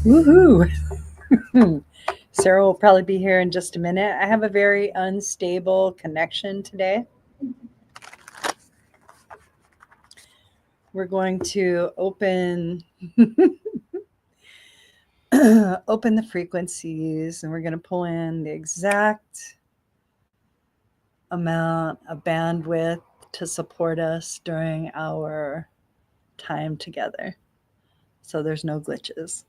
Woohoo! Sarah will probably be here in just a minute. I have a very unstable connection today. We're going to open open the frequencies, and we're going to pull in the exact amount of bandwidth to support us during our time together. So there's no glitches.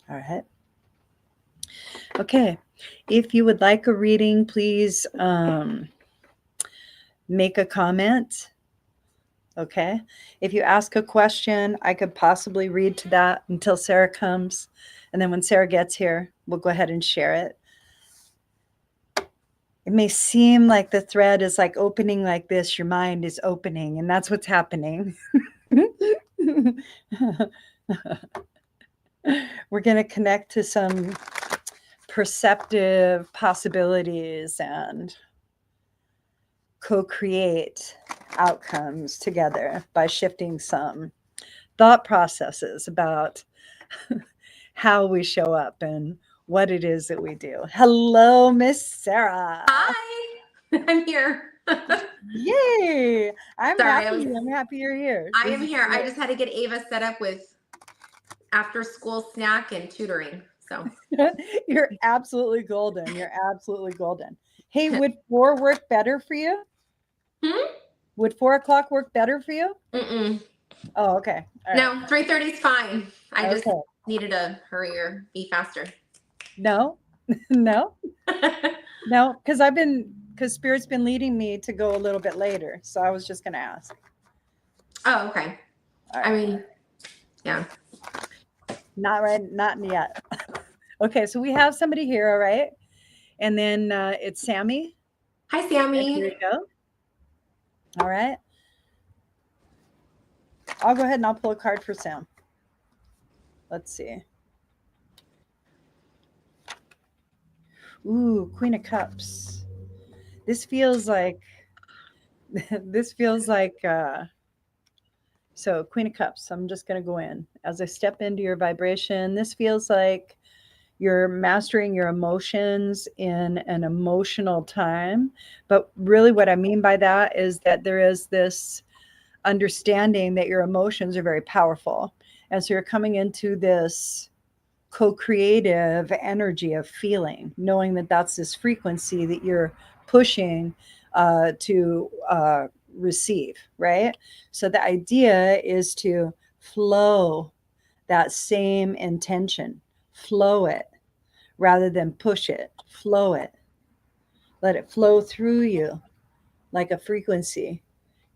All right. Okay. If you would like a reading, please make a comment. Okay. If you ask a question, I could possibly read to that until Sarah comes. And then when Sarah gets here, we'll go ahead and share it. It may seem like the thread is like opening like this. Your mind is opening, and that's what's happening. We're going to connect to some perceptive possibilities and co-create outcomes together by shifting some thought processes about how we show up and what it is that we do. Hello, Miss Sarah. Hi, I'm here. Yay! I'm Sorry, happy you're here. I am here. I just had to get Ava set up with after school snack and tutoring. So you're absolutely golden. You're absolutely golden. Hey, would 4 work better for you? Would 4 o'clock work better for you? Oh, okay. All right. No, 3:30 is fine. I just needed to hurry or be faster. No, no, because Spirit's been leading me to go a little bit later. So I was just going to ask. Oh, okay. Right. I mean, yeah. Not yet. Okay, so we have somebody here, all right? And then it's Sammy. Hi, Sammy. Here you go. All right. I'll go ahead and I'll pull a card for Sam. Let's see. Ooh, Queen of Cups. This feels like so Queen of Cups. I'm just going to go in. As I step into your vibration, this feels like you're mastering your emotions in an emotional time. But really what I mean by that is that there is this understanding that your emotions are very powerful. And so you're coming into this co-creative energy of feeling, knowing that that's this frequency that you're pushing to receive, right? So the idea is to flow that same intention, flow it rather than push it, flow it. Let it flow through you like a frequency,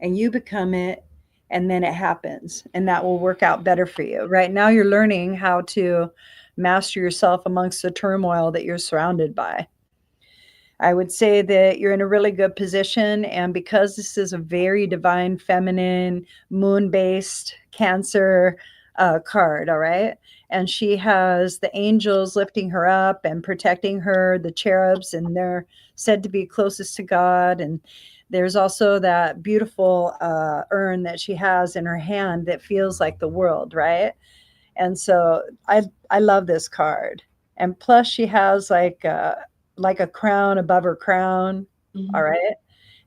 and you become it, and then it happens, and that will work out better for you. Right now you're learning how to master yourself amongst the turmoil that you're surrounded by. I would say that you're in a really good position, and because this is a very divine, feminine, moon-based Cancer card, all right? And she has the angels lifting her up and protecting her, the cherubs, and they're said to be closest to God. And there's also that beautiful urn that she has in her hand that feels like the world, right? And so I love this card. And plus she has like a crown above her crown, all right?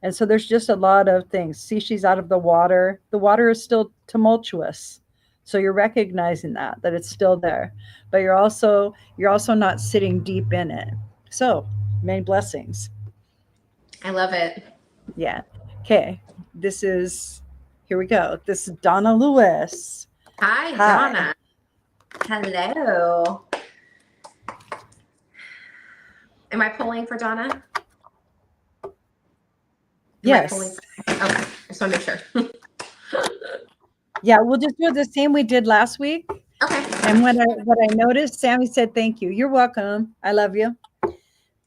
And so there's just a lot of things. See, she's out of the water. The water is still tumultuous. So you're recognizing that it's still there, but you're also not sitting deep in it. So many blessings. I love it. Yeah. Okay. Here we go. This is Donna Lewis. Hi. Donna. Hello. Am I pulling for Donna? Yes. Okay. Just want to make sure. Yeah, we'll just do the same we did last week. Okay. And what I noticed, Sammy said, thank you. You're welcome. I love you.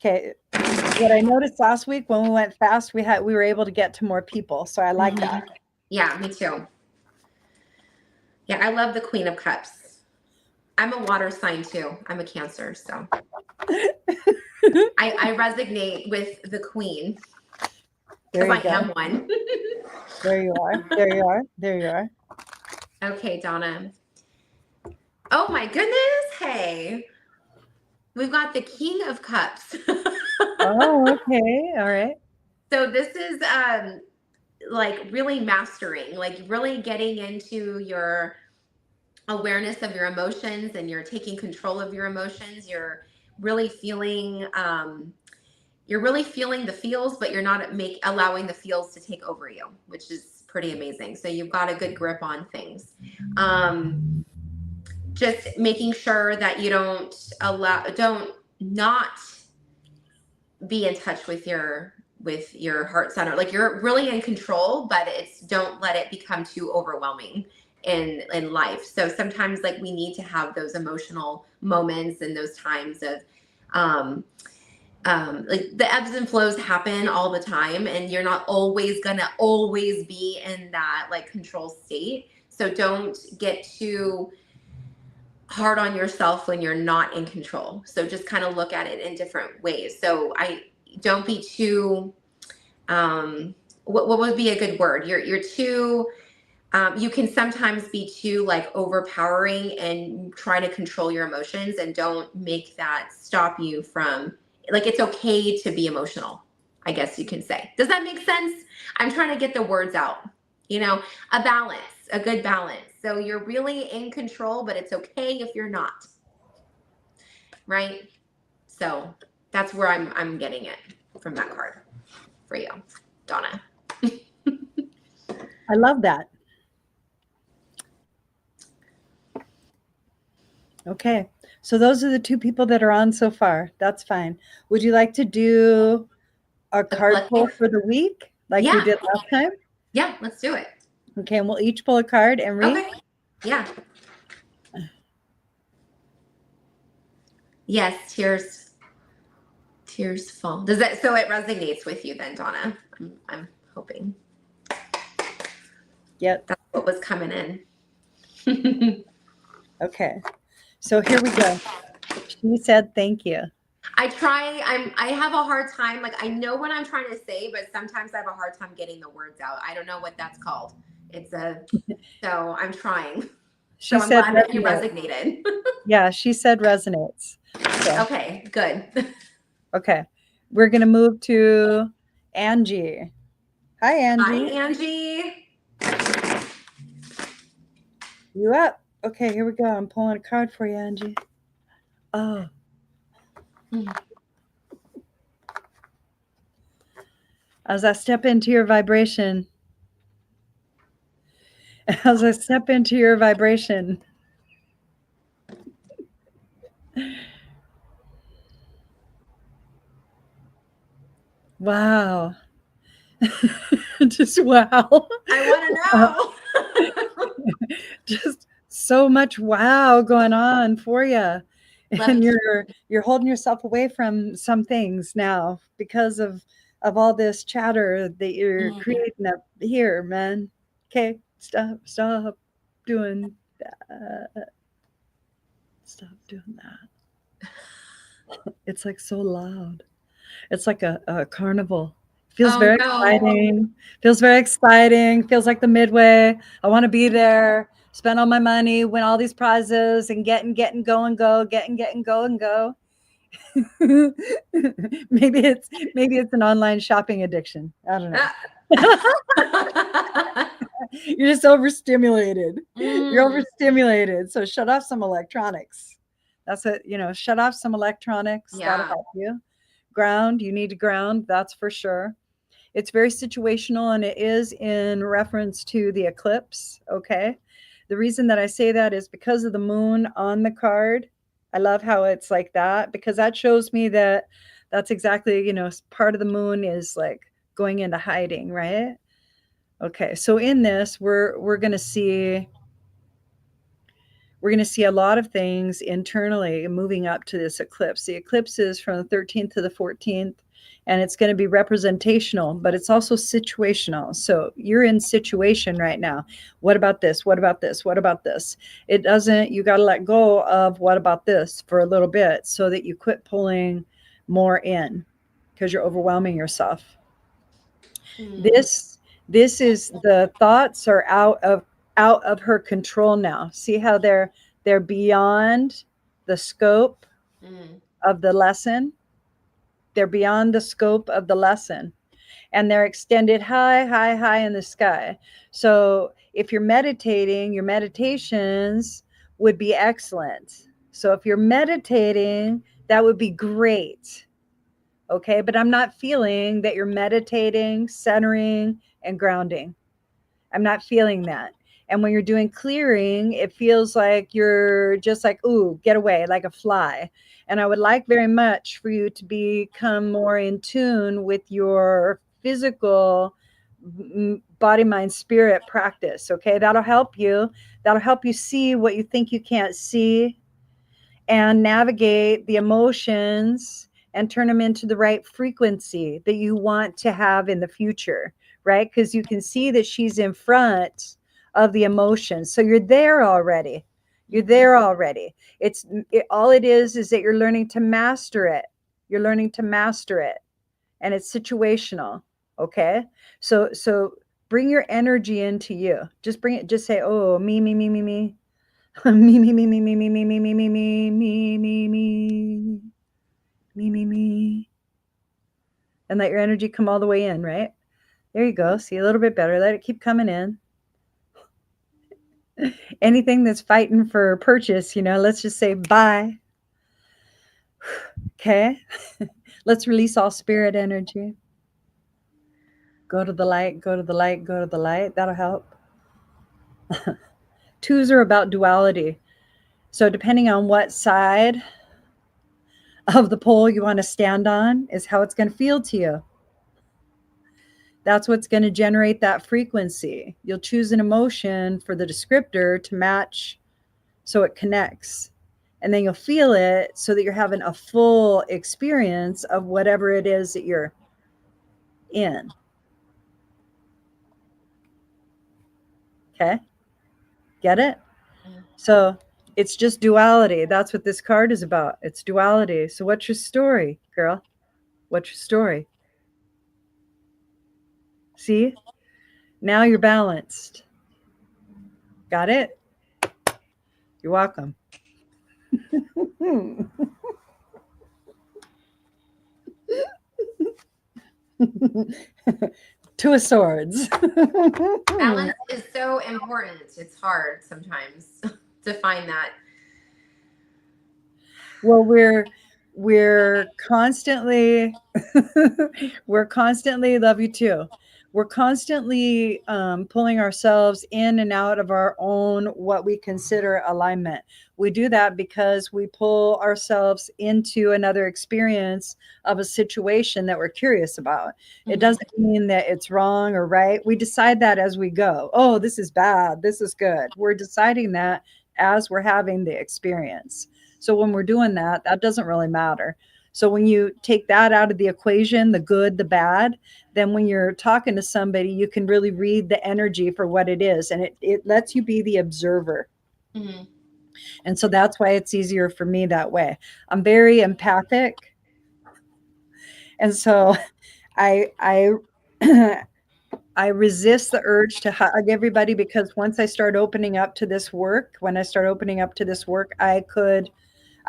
Okay. What I noticed last week when we went fast, we were able to get to more people. So I like that. Yeah, me too. Yeah, I love the Queen of Cups. I'm a water sign too. I'm a Cancer, so I resonate with the Queen. There you go. I am one. There you are. There you are. There you are. Okay, Donna. Oh my goodness. Okay. We've got the King of Cups. Oh, okay. All right. So this is like really mastering, like really getting into your awareness of your emotions, and you're taking control of your emotions. Really feeling you're really feeling the feels, but you're not allowing the feels to take over you, which is pretty amazing. So you've got a good grip on things. Just making sure that you don't not be in touch with your heart center. Like you're really in control, but don't let it become too overwhelming in life. So sometimes like we need to have those emotional moments and those times of like the ebbs and flows happen all the time, and you're not always gonna always be in that like control state. So don't get too hard on yourself when you're not in control. So just kind of look at it in different ways. So I don't be too what would be a good word? You're too you can sometimes be too like overpowering and trying to control your emotions, and don't make that stop you from, like, it's okay to be emotional, I guess you can say. Does that make sense? I'm trying to get the words out, a balance, a good balance. So you're really in control, but it's okay if you're not, right? So that's where I'm getting it from that card for you, Donna. I love that. Okay. So those are the two people that are on so far. That's fine. Would you like to do a card pull for the week like we Yeah. did last time? Yeah, let's do it. Okay, and we'll each pull a card and read. Okay. Yeah. Yes, tears fall. Does that, so it resonates with you then, Donna? I'm hoping. Yep. That's what was coming in. Okay. So here we go. She said thank you. I have a hard time, like I know what I'm trying to say, but sometimes I have a hard time getting the words out. I don't know what that's called. So I'm trying. She So I'm said glad that you resonated. Yeah, she said resonates. So, okay, good. Okay. We're going to move to Angie. Hi, Angie. Hi, Angie. You up? Okay, here we go. I'm pulling a card for you, Angie. Oh. As I step into your vibration, wow. Just wow. I want to know. Just so much wow going on for you. And you're holding yourself away from some things now because of all this chatter that you're creating up here, man. Okay, stop doing that. Stop doing that. It's like so loud. It's like a carnival. Feels very exciting. Feels very exciting. Feels like the Midway. I want to be there. Spend all my money, win all these prizes, and get and go and go. Get and go and go. maybe it's an online shopping addiction. I don't know. You're just overstimulated. You're overstimulated. So shut off some electronics. That's it. Shut off some electronics. Yeah. That'll help you. Ground. You need to ground. That's for sure. It's very situational, and it is in reference to the eclipse. Okay. The reason that I say that is because of the moon on the card. I love how it's like that, because that shows me that that's exactly, part of the moon is like going into hiding, right? Okay. So in this, we're going to see a lot of things internally moving up to this eclipse. The eclipse is from the 13th to the 14th, and it's going to be representational, but it's also situational. So you're in situation right now. What about this? What about this? What about this? You got to let go of what about this for a little bit so that you quit pulling more in, because you're overwhelming yourself. This is, the thoughts are out of her control now. See how they're beyond the scope Mm. of the lesson. They're beyond the scope of the lesson, and they're extended high, high, high in the sky. So if you're meditating, your meditations would be excellent. So if you're meditating, that would be great. Okay. But I'm not feeling that you're meditating, centering, and grounding. I'm not feeling that. And when you're doing clearing, it feels like you're just like, ooh, get away, like a fly. And I would like very much for you to become more in tune with your physical body, mind, spirit practice. Okay. That'll help you. That'll help you see what you think you can't see, and navigate the emotions and turn them into the right frequency that you want to have in the future, right? Because you can see that she's in front of the emotions. So you're there already. You're there already. All it is that you're learning to master it. You're learning to master it. And it's situational. Okay. So bring your energy into you. Just bring it, just say, oh, me. Me. And let your energy come all the way in, right? There you go. See, a little bit better. Let it keep coming in. Anything that's fighting for purchase, let's just say bye. Okay. Let's release all spirit energy. Go to the light, go to the light, go to the light. That'll help. Twos are about duality. So depending on what side of the pole you want to stand on is how it's going to feel to you. That's what's going to generate that frequency. You'll choose an emotion for the descriptor to match so it connects. And then you'll feel it so that you're having a full experience of whatever it is that you're in. Okay? Get it? So it's just duality. That's what this card is about. It's duality. So what's your story, girl? What's your story? See? Now you're balanced. Got it? You're welcome. Two of Swords. Balance is so important. It's hard sometimes to find that. Well, we're constantly we're constantly, love you too. We're constantly pulling ourselves in and out of our own what we consider alignment. We do that because we pull ourselves into another experience of a situation that we're curious about. It doesn't mean that it's wrong or right. We decide that as we go. Oh, this is bad. This is good. We're deciding that as we're having the experience. So when we're doing that, that doesn't really matter. So when you take that out of the equation, the good, the bad, then when you're talking to somebody, you can really read the energy for what it is. And it lets you be the observer. Mm-hmm. And so that's why it's easier for me that way. I'm very empathic. And so I I resist the urge to hug everybody, because once I start opening up to this work,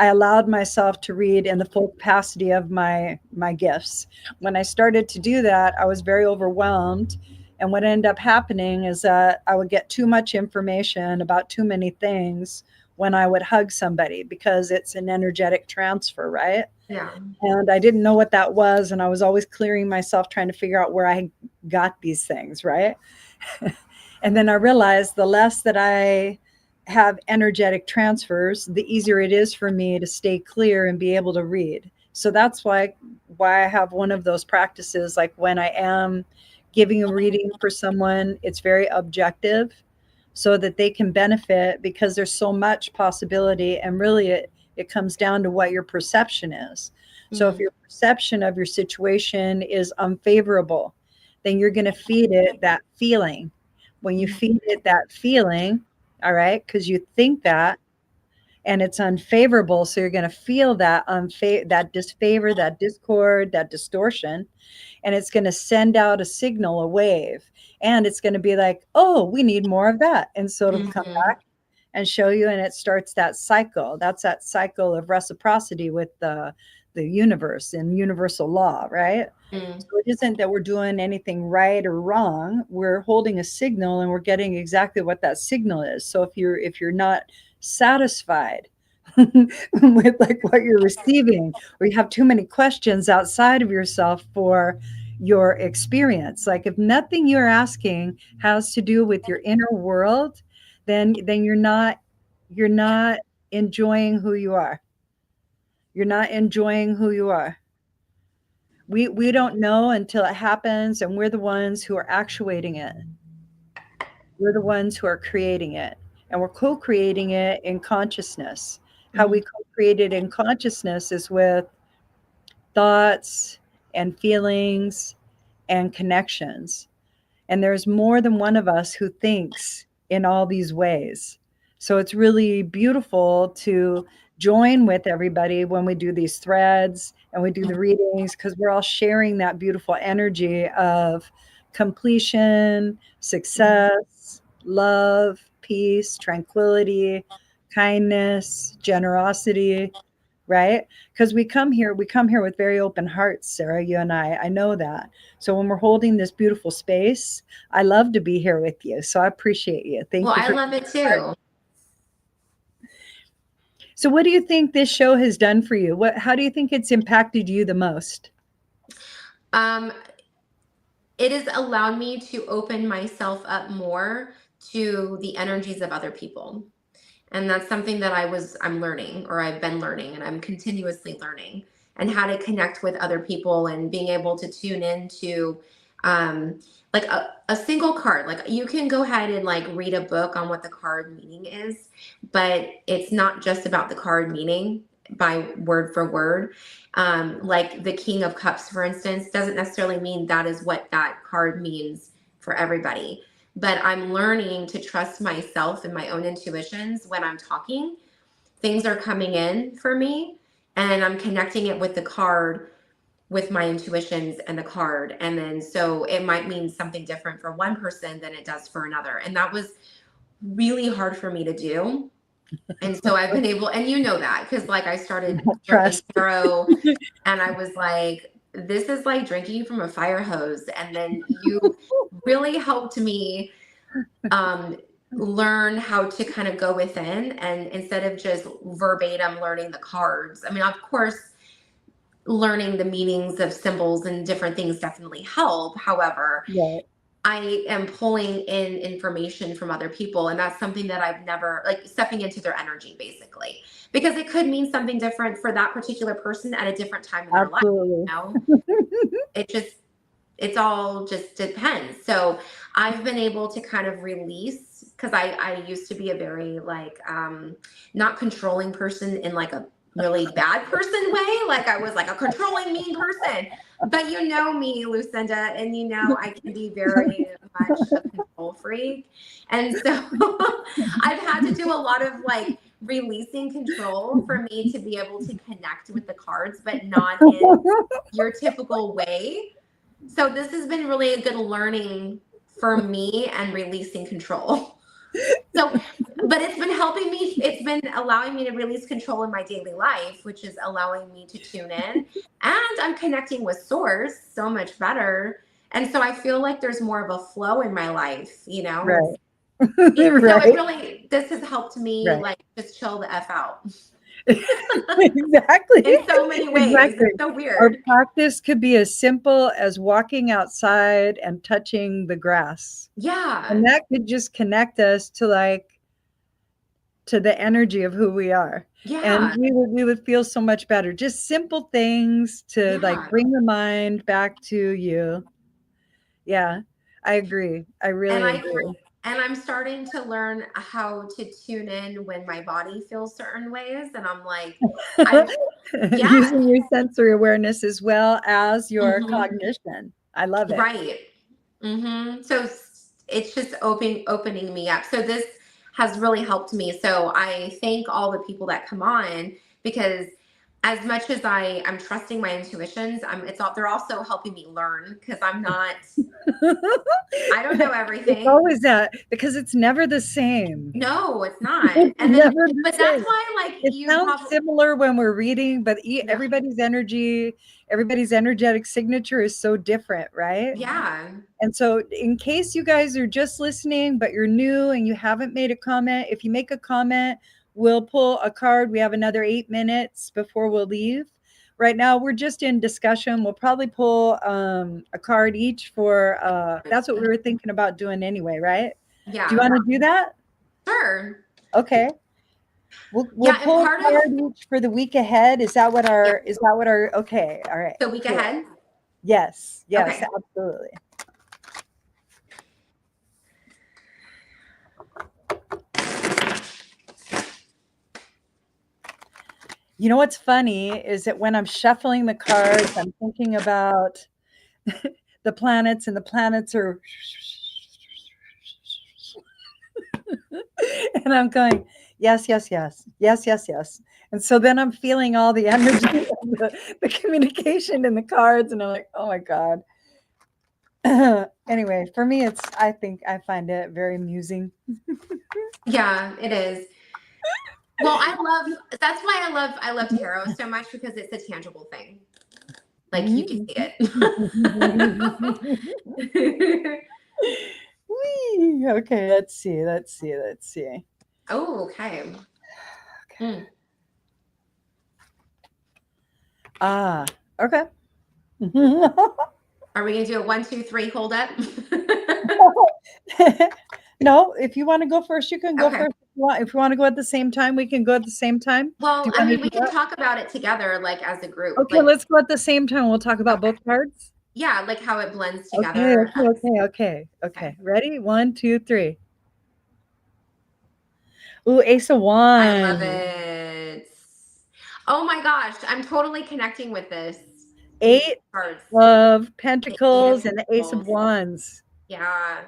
I allowed myself to read in the full capacity of my gifts. When I started to do that, I was very overwhelmed. And what ended up happening is that I would get too much information about too many things when I would hug somebody, because it's an energetic transfer, right? Yeah. And I didn't know what that was. And I was always clearing myself, trying to figure out where I got these things, right? And then I realized the less that I have energetic transfers, the easier it is for me to stay clear and be able to read. So that's why I have one of those practices. Like when I am giving a reading for someone, it's very objective so that they can benefit, because there's so much possibility, and really it comes down to what your perception is. So if your perception of your situation is unfavorable, then you're going to feed it that feeling. When you feed it that feeling, all right, because you think that, and it's unfavorable, so you're going to feel that that disfavor, that discord, that distortion, and it's going to send out a signal, a wave, and it's going to be like, oh, we need more of that, and so it'll come back and show you, and it starts that cycle. That's that cycle of reciprocity with the universe and universal law, right? Mm. So it isn't that we're doing anything right or wrong. We're holding a signal and we're getting exactly what that signal is. So if you're not satisfied with like what you're receiving, or you have too many questions outside of yourself for your experience, like if nothing you're asking has to do with your inner world, then you're not enjoying who you are. You're not enjoying who you are. We don't know until it happens, and we're the ones who are actuating it. We're the ones who are creating it, and we're co-creating it in consciousness. How Mhm. we co-create it in consciousness is with thoughts and feelings and connections. And there's more than one of us who thinks in all these ways. So it's really beautiful to join with everybody when we do these threads and we do the readings, because we're all sharing that beautiful energy of completion, success, love, peace, tranquility, kindness, generosity, right? Because we come here with very open hearts, Sarah, you and I know that. So when we're holding this beautiful space, I love to be here with you. So I appreciate you. Well, Thank you I for. love it too. So what do you think this show has done for you? How do you think it's impacted you the most? Um, it has allowed me to open myself up more to the energies of other people. And that's something that I'm learning, or I've been learning, and I'm continuously learning, and how to connect with other people and being able to tune into um like a single card. Like you can go ahead and like read a book on what the card meaning is, but it's not just about the card meaning by word for word. Like the King of Cups, for instance, doesn't necessarily mean that is what that card means for everybody, but I'm learning to trust myself and my own intuitions when I'm talking. Things are coming in for me, and I'm connecting it with the card, with my intuitions and the card. And then so it might mean something different for one person than it does for another. And that was really hard for me to do. And so I've been able, and you know that, because like I started drinking Trust. tarot, and I was like, this is like drinking from a fire hose. And then you really helped me um, learn how to kind of go within, and instead of just verbatim learning the cards. I mean, of course, learning the meanings of symbols and different things definitely help. However, Right. I am pulling in information from other people, and that's something that I've never, like stepping into their energy basically, because it could mean something different for that particular person at a different time in their life. Absolutely. You know, it just, it's all just depends. So I've been able to kind of release, because I used to be a very like not controlling person in like a really bad person way. Like I was like a controlling, mean person. But you know me, Lucinda, and you know I can be very much a control freak. And so I've had to do a lot of like releasing control for me to be able to connect with the cards, but not in your typical way. So this has been really a good learning for me and releasing control. So, but it's been helping me. It's been allowing me to release control in my daily life, which is allowing me to tune in, and I'm connecting with source so much better. And so I feel like there's more of a flow in my life, you know? Right. So it Right. really, this has helped me Right. like just chill the F out Exactly. in so many ways. Exactly. It's so Our weird. practice could be as simple as walking outside and touching the grass. And Yeah. that could just connect us to the energy of who we are. And Yeah. we would feel so much better. Just simple things to like Yeah. bring the mind back to you. Yeah, I agree. I and really I agree. and I'm starting to learn how to tune in when my body feels certain ways, and I'm like, I've yeah, Using your sensory awareness as well as your hmm cognition. I love it. right, so it's just opening me up. So this has really helped me. So I thank all the people that come on, because as much as I'm trusting my intuitions, they're also helping me learn because I don't know It's everything. always that because it's never the same. No, it's not. It's And then, never the but that's same. why, like, It you sounds probably, similar when we're reading, but yeah, everybody's energy, everybody's energetic signature is so different, right? yeah, And so, in case you guys are just listening, but you're new and you haven't made a comment, if you make a comment, we'll pull a card. We have another 8 minutes before we'll leave. Right now, we're just in discussion. We'll probably pull a card each for, that's what we were thinking about doing anyway, right? Do you yeah, want to do that? sure. Okay. We'll Yeah, and pull a part of, card each for the week ahead. yeah, Is that what our, okay. All right. the week Cool. ahead. Yes. Yes, Okay. absolutely. You know what's funny is that when I'm shuffling the cards, I'm thinking about the planets, and the planets are, and I'm going, yes, yes, yes, yes, yes, yes. And so then I'm feeling all the energy of the communication in the cards, and I'm like, oh my God. Anyway, for me, I think I find it very amusing. Yeah, it is. Well, that's why I love tarot so much because it's a tangible thing. Like you can Mhm. see it. Whee! Okay, let's see, let's see, let's see. Oh, okay. Mm. Ah, okay. Are we gonna do a 1, 2, 3 hold up? No, if you want to go first, you can go Okay. first. If you want to go at the same time, we can go at the same time. Do Well, you I want to mean, we do can that? talk about it together, like as a group. Okay, let's go at the same time. We'll talk about Okay. both cards. Yeah, like how it blends Okay, together. okay, okay, okay, Okay. okay. Ready? 1, 2, 3. Ooh, Ace of I love Wands. it. Oh my gosh, I'm totally connecting with these 8 cards. of The Eight of Pentacles and the Ace of Pentacles. Wands. Yeah.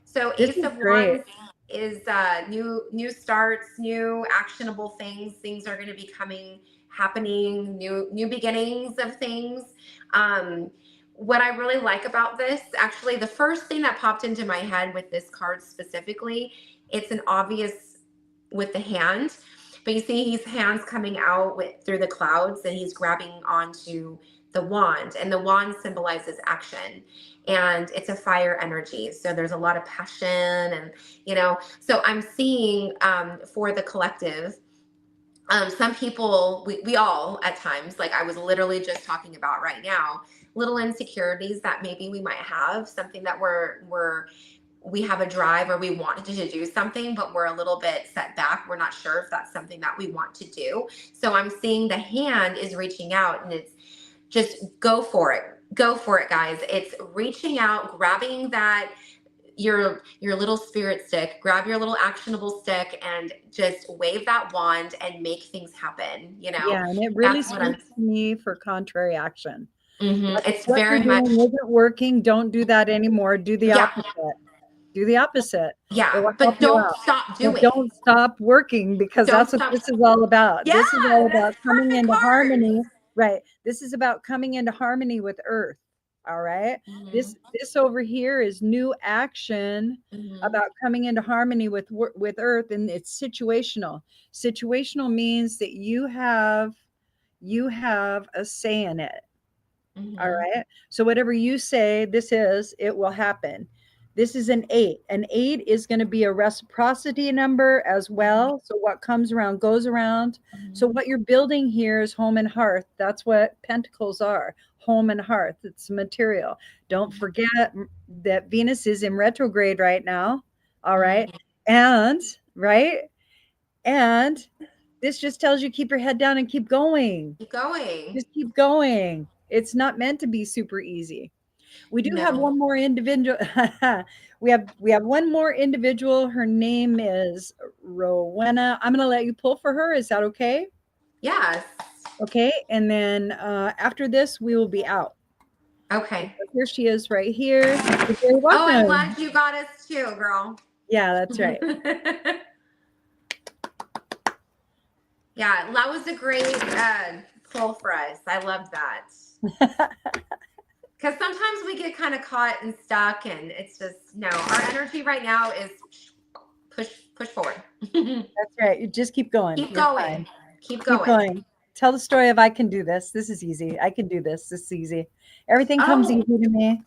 So This Ace is of great. Wands is new starts, new actionable things. Things are going to be happening, new beginnings of things. Um, what I really like about this, actually, the first thing that popped into my head with this card specifically, it's an obvious with the hand, but you see his hands coming out through the clouds, and he's grabbing onto the wand, and the wand symbolizes action, and it's a fire energy, so there's a lot of passion, and so I'm seeing for the collective, some people, we all at times, like I was literally just talking about right now, little insecurities that maybe we might have, something that we have a drive or we wanted to do something, but we're a little bit set back. We're not sure if that's something that we want to do. So I'm seeing the hand is reaching out, and it's just go for it. Go for it, guys. It's reaching out, grabbing that your little spirit stick, grab your little actionable stick, and just wave that wand and make things happen. Yeah, and it really That's what I'm. speaks to me for contrary action. Like, It's what you're very much. doing isn't working, don't do that anymore. Do the Yeah, opposite. Do the opposite. It yeah, will help but you don't out. stop And doing. don't stop working because Don't that's what stop. this is all about. Yeah, This is all that's about a coming perfect into card. harmony, right? This is about coming into harmony with Earth. All right. Hmm. This over here is new action Hmm. about coming into harmony with Earth, and it's situational. Situational means that you have a say in it. All Hmm. right. So whatever you say it will happen. This is an 8. An 8 is going to be a reciprocity number as well. So what comes around goes around. So Hmm. what you're building here is home and hearth. That's what pentacles are. Home and hearth. It's material. Don't forget that Venus is in retrograde right now. All right. Hmm. And right? And this just tells you keep your head down and keep going. Keep going. Just keep going. It's not meant to be super easy. We do have No. one more individual. we have one more individual. Her name is Rowena. I'm going to let you pull for her. Is that okay? Yes. Okay. And then after this, we will be out. Okay. So here she is right here. You're very Oh, I'm welcome. glad you got us too, girl. Yeah, that's right. Yeah, that was a great pull for us. I love that. Because sometimes we get kind of caught and stuck, and it's just, no, our energy right now is push forward. That's right. You just keep going. Keep You're going. fine. Keep Keep going. going. Tell the story of I can do this. This is easy. I can do this. This is easy. Everything comes Oh, easy to me.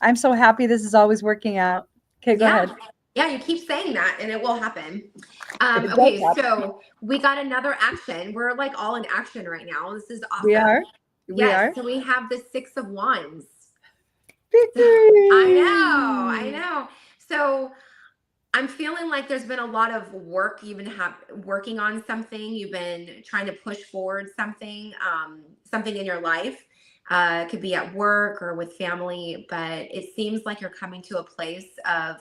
I'm so happy this is always working out. Okay, go yeah. ahead. Yeah, you keep saying that and it will happen. It does Okay, happen. so we got another action. We're like all in action right now. This is We awesome. are. We Yes, are. so we have the Six of Wands. I know, I Victory. know. So I'm feeling like there's been a lot of work. You've been working on something. You've been trying to push forward something, something in your life. It could be at work or with family, but it seems like you're coming to a place of,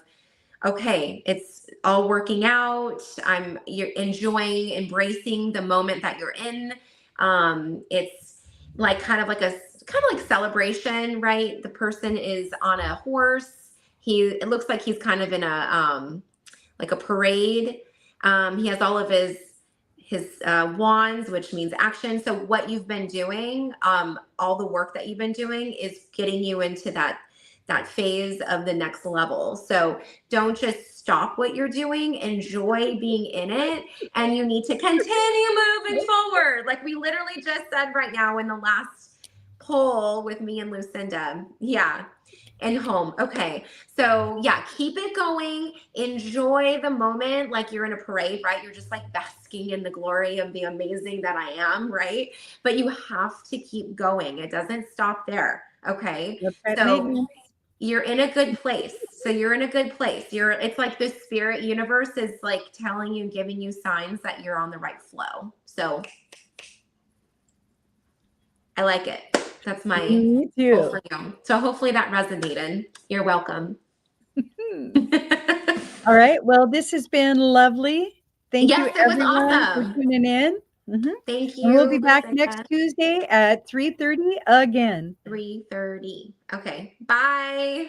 okay, it's all working out. You're enjoying, embracing the moment that you're in. It's like kind of like celebration, right? The person is on a horse. It looks like he's kind of in a like a parade. He has all of his wands, which means action. So what you've been doing, all the work that you've been doing, is getting you into that phase of the next level. So don't just stop what you're doing. Enjoy being in it, and you need to continue moving forward. Like we literally just said right now in the last poll with me and Lucinda. Yeah. And home. Okay. So yeah, keep it going. Enjoy the moment like you're in a parade, right? You're just like basking in the glory of the amazing that I am, right? But you have to keep going. It doesn't stop there. Okay. That's right, So maintenance. you're in a good place. So you're in a good place. It's like the spirit universe is like telling you, giving you signs that you're on the right flow. So I like it. That's my Me pull too. for you. So hopefully that resonated. You're welcome. All right. Well, this has been lovely. Thank you, Yes, it was everyone, for awesome. tuning in. Mhm. Thank And we'll you, be back next Lucinda. Tuesday at 3:30 again. 3:30. Okay. Bye.